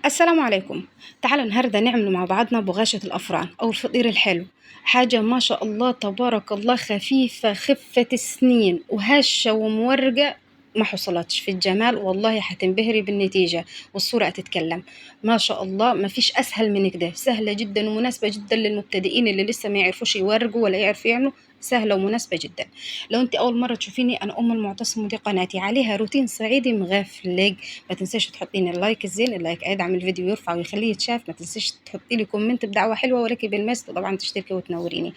السلام عليكم. تعالوا النهاردة نعمل مع بعضنا بغاشة الأفران أو الفطير الحلو. حاجة ما شاء الله تبارك الله، خفيفة خفة السنين وهشة ومورقة، ما حصلتش في الجمال. والله حتنبهري بالنتيجة والصورة هتتكلم. ما شاء الله، ما فيش أسهل من كده، سهلة جدا ومناسبة جدا للمبتدئين اللي لسه ما يعرفوش يورقوا ولا يعرفوا يعملوا. سهلة ومناسبة جدا. لو انت أول مرة تشوفيني، أنا أم المعتصم ودي قناتي عليها روتين صعيدي مغفلق. ما تنسيش تحطين اللايك الزين، اللايك هيدعم الفيديو يرفع ويخليه يتشاف. ما تنسيش تحطي لي كومنت بدعوة حلوة ولكن بالمس طبعا تشتركي وتنوريني.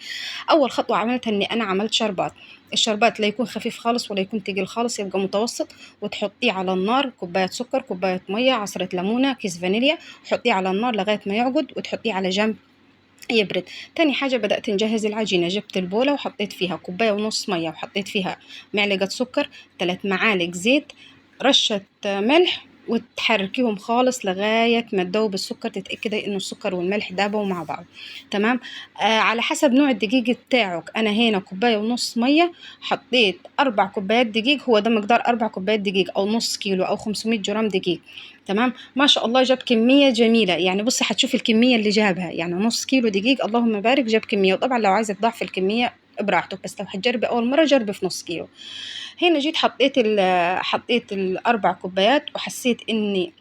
أول خطوة عملتها إني أنا عملت شربات. الشربات لا يكون خفيف خالص ولا يكون تقيل خالص، يبقى متوسط. وتحطيه على النار، كوباية سكر، كوباية مية، عصرة ليمونة، كيس فانيليا. حطيه على النار لغاية ما يعقد وتحطيه على جنب يبرد. تاني حاجة بدأت نجهز العجينة. جبت البولة وحطيت فيها كوباية ونص مية، وحطيت فيها معلقة سكر، 3 معالق زيت، رشة ملح، وتحركيهم خالص لغاية ما تدوب السكر. تتأكدي انه السكر والملح دابوا مع بعض. تمام. على حسب نوع الدقيق بتاعك. انا هنا كوباية ونص مية، حطيت 4 كوبايات دقيق. هو ده مقدار 4 كوبايات دقيق او نص كيلو او 500 جرام دقيق. تمام. ما شاء الله جاب كمية جميلة، يعني بصي حتشوفي الكمية اللي جابها، يعني نص كيلو دقيق، اللهم بارك، جاب كمية. وطبعا لو عايزة تضعف الكمية براحتك، بس لو هتجربي أول مرة جربي في نص كيلو. هنا جيت حطيت الأربع كوبايات، وحسيت إني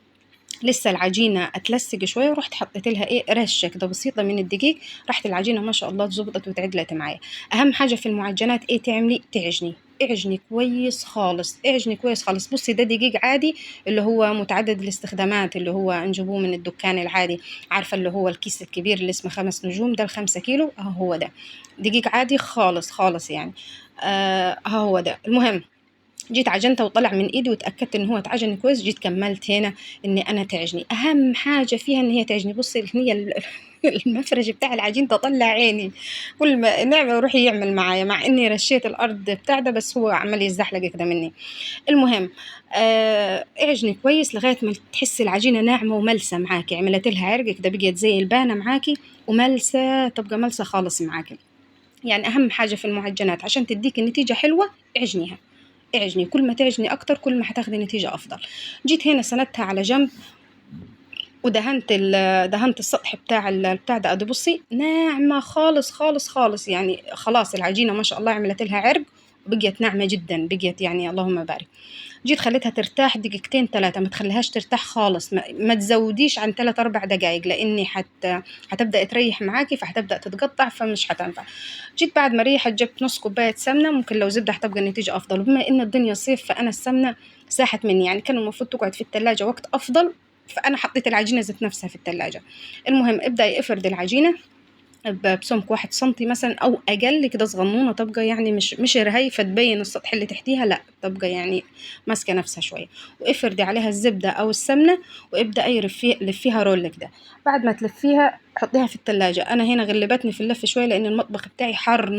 لسه العجينة اتلسق شوية، ورحت حطيت لها رشة كده بسيطة من الدقيق. راحت العجينة ما شاء الله اتظبطت وتعدلت معايا. اهم حاجة في المعجنات تعملي؟ تعجني. اعجني كويس خالص، اعجني كويس خالص. بصي ده دقيق عادي اللي هو متعدد الاستخدامات، اللي هو نجيبوه من الدكان العادي. عارفة اللي هو الكيس الكبير اللي اسمه 5 نجوم، ده ال5 كيلو، هو ده دقيق عادي خالص خالص يعني. هو ده. المهم، جيت عجنته وطلع من ايدي وتاكدت ان هو اتعجن كويس. جيت كملت هنا اني انا تعجني. اهم حاجه فيها ان هي تعجني. بصي هي المفرج بتاع العجين تطلع عيني، كل ما نعمل يروح يعمل معايا، مع اني رشيت الارض بتاع ده بس هو عمال يزحلق كده مني. المهم، اعجني كويس لغايه ما تحسي العجينه ناعمه وملسه معاكي. عملت لها عرق كده، بقيت زي البانه معاكي وملسه، تبقى ملسه خالص معاكي. يعني اهم حاجه في المعجنات عشان تديك النتيجه حلوه، اعجنيها. اعجني، كل ما تعجني اكتر كل ما هتاخدي نتيجة افضل. جيت هنا سندتها على جنب، دهنت السطح بتاع ده. ادي بصي ناعمة خالص خالص خالص، يعني خلاص العجينة ما شاء الله عملت لها عرق وبقيت ناعمة جدا، بقيت يعني اللهم بارك. جيت خليتها ترتاح دقيقتين 3، ما تخليهاش ترتاح خالص، ما تزوديش عن 3 4 دقائق، لاني هتبدا تريح معاكي فهتبدا تتقطع فمش هتنفع. جيت بعد ما ريحت جبت نص كوبايه سمنه، ممكن لو زبده هتبقى النتيجه افضل. وبما ان الدنيا صيف فانا السمنه ساحت مني، يعني كان المفروض تقعد في الثلاجه وقت افضل، فانا حطيت العجينه ذات نفسها في الثلاجه. المهم، ابدا افرد العجينه بسمك 1 سنتي مثلا او اقل كده صغنونه، تبقى يعني مش رهيفه تبين السطح اللي تحتيها، لا تبقى يعني ماسكه نفسها شويه. وافردي عليها الزبده او السمنه، وابدا لفيها رول كده. بعد ما تلفيها حطيها في التلاجة. انا هنا غلبتني في اللف شويه لان المطبخ بتاعي حار،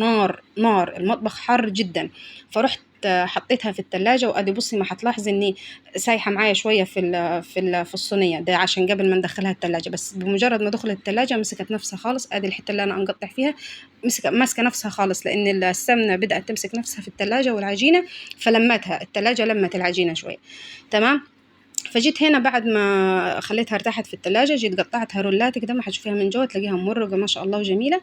نار المطبخ حار جدا. فرحت حطيتها في التلاجة. وادي بصي ما هتلاحظي اني سايحه معايا شويه في الصينيه ده، عشان قبل ما ندخلها التلاجة. بس بمجرد ما دخلت التلاجة مسكت نفسها خالص. ادي الحته اللي انا انقطع فيها ماسكه نفسها خالص، لان السمنه بدات تمسك نفسها في التلاجة والعجينه، فلمتها التلاجة، لمت العجينه شويه. تمام. فجيت هنا بعد ما خليتها ارتاحت في التلاجة، جيت قطعتها رولات كده، ما هتشوفيها من جوه تلاقيها مرقة ما شاء الله وجميلة.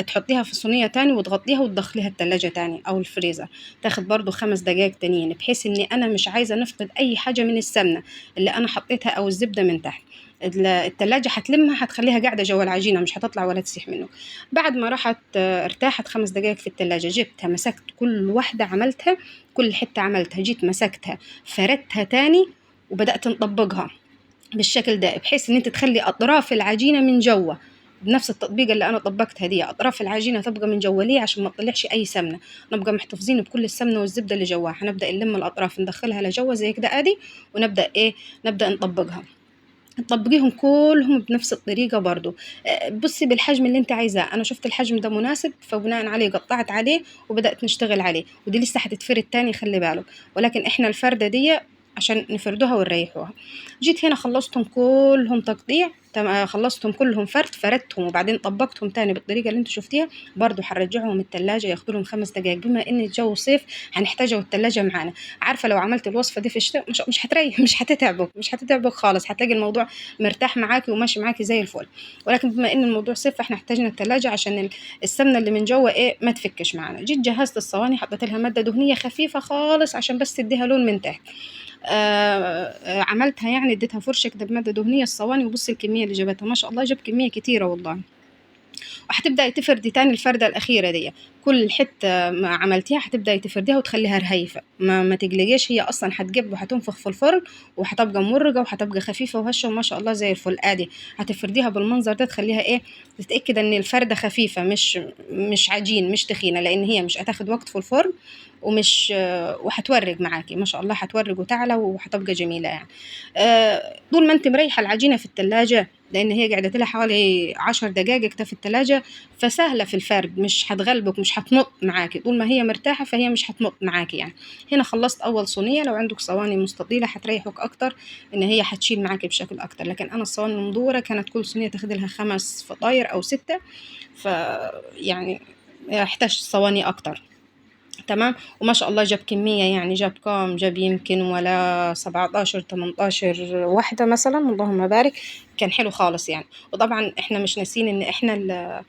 تحطيها في صينية تاني وتغطيها وتدخليها التلاجة تاني أو الفريزر. تاخد برضو 5 دقايق تانيين، بحيث إني أنا مش عايزة نفقد أي حاجة من السمنة اللي أنا حطيتها أو الزبدة من تحت. التلاجة هتلمها، هتخليها قاعدة جوا العجينة، مش هتطلع ولا تسيح منه. بعد ما راحت ارتاحت 5 دقايق في التلاجة، جبتها مسكت كل واحدة عملتها، كل حتة عملتها، جيت مسكتها فردتها تاني وبدأت نطبقها بالشكل ده، بحيث ان انت تخلي اطراف العجينه من جوه بنفس التطبيقه اللي انا طبقتها دي. اطراف العجينه تبقى من جوه، ليه؟ عشان ما تطلعش اي سمنه، نبقى محتفظين بكل السمنه والزبده اللي جواها. هنبدا نلم الاطراف ندخلها لجوه زي كده ادي، ونبدا نبدا نطبقها. تطبقيهم كلهم بنفس الطريقة برضو. بصي بالحجم اللي انت عايزاه. انا شفت الحجم ده مناسب فبناء عليه قطعت عليه وبدأت نشتغل عليه. ودي لسه هتتفرد تاني خلي بالك، ولكن احنا الفردة دي عشان نفردوها ونريحوها. جيت هنا خلصتهم كلهم تقطيع، خلصتهم كلهم فردتهم وبعدين طبقتهم تاني بالطريقه اللي انتوا شفتيها، برضو هنرجعهم التلاجة ياخدوا لهم 5 دقائق. بما ان الجو صيف هنحتاجوا التلاجة معانا. عارفه لو عملت الوصفه دي في الشتاء مش هتريح، مش هتتعبك خالص، هتلاقي الموضوع مرتاح معاكي وماشي معاكي زي الفل. ولكن بما ان الموضوع صيف فاحنا احتاجنا التلاجة عشان السمنه اللي من جوه ايه ما تفكش معانا. جيت جهزت الصواني، حطيت لها ماده دهنيه خفيفه خالص عشان بس تديها لون من تحت. عملتها يعني اديتها فرشه كده بماده دهنيه الصواني، وبصي الكميه اللي جابتها ما شاء الله، جاب كميه كتيره والله. وهتبدأي تفردي تاني الفردة الأخيرة دي، كل حتة ما عملتيها هتبدأي تفرديها وتخليها رهيفة، ما تقلقيش، هي أصلا هتجب وهتنفخ في الفرن وهتبقى مرقة وهتبقى خفيفة وهشة وما شاء الله زي الفل. ادي هتفرديها بالمنظر ده، تخليها ايه، تتأكد ان الفردة خفيفة، مش عجين، مش تخينة، لأن هي مش هتاخد وقت في الفرن ومش وهتورق معاكي ما شاء الله، هتورق وتعلى وهتبقى جميلة يعني. طول ما انت مريحة العجينة في التلاجة، لأن هي قعدت لها حوالي 10 دقايق في التلاجة، فسهلة في الفرد، مش هتغلبك، مش هتمط معاكي، طول ما هي مرتاحة فهي مش هتمط معاكي يعني. هنا خلصت أول صينية. لو عندك صواني مستطيلة هتريحك أكتر، إن هي هتشيل معاكي بشكل أكتر، لكن أنا الصواني المدورة كانت كل صينية تاخد لها 5 فطاير أو 6، يعني احتاج صواني أكتر. تمام. وما شاء الله جاب كمية، يعني جاب كام، جاب يمكن ولا 17 18 واحدة مثلا، اللهم بارك. كان حلو خالص يعني. وطبعا احنا مش ناسين ان احنا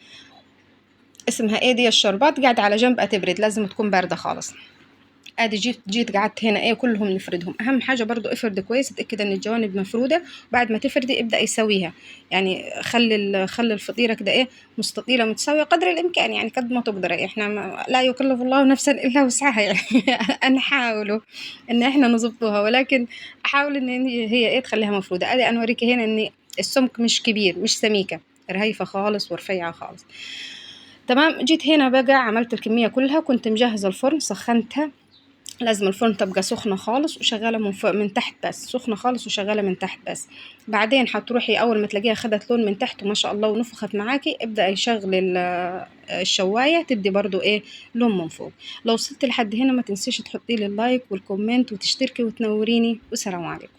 اسمها ايه دي الشربات قاعدة على جنب تبرد، لازم تكون باردة خالص. ادي جيت قعدت هنا ايه كلهم نفردهم. اهم حاجه برضو افرد كويس، اتاكد ان الجوانب مفروده. بعد ما تفردي ابدا يسويها، يعني خلي الفطيره كده ايه مستطيله متساويه قدر الامكان، يعني قد ما تقدري. احنا لا يكلف الله نفسا الا وسعها يعني نحاولوا ان احنا نظبطوها، ولكن احاول ان هي ايه تخليها مفروده. ادي انا اوريكي هنا ان السمك مش كبير، مش سميكه، رهيفه خالص ورفيعه خالص. تمام. جيت هنا بقى عملت الكميه كلها، كنت مجهزه الفرن سخنتها. لازم الفرن تبقى سخنة خالص وشغالة من فوق من تحت بس، سخنة خالص وشغالة من تحت بس. بعدين هتروحي أول ما تلاقيها خدت لون من تحت وما شاء الله ونفخت معاكي، ابدأ يشغل الشواية تدي برضو ايه لون من فوق. لو وصلت لحد هنا ما تنسيش تحطي لي اللايك والكومنت وتشتركي وتنوريني، والسلام عليكم.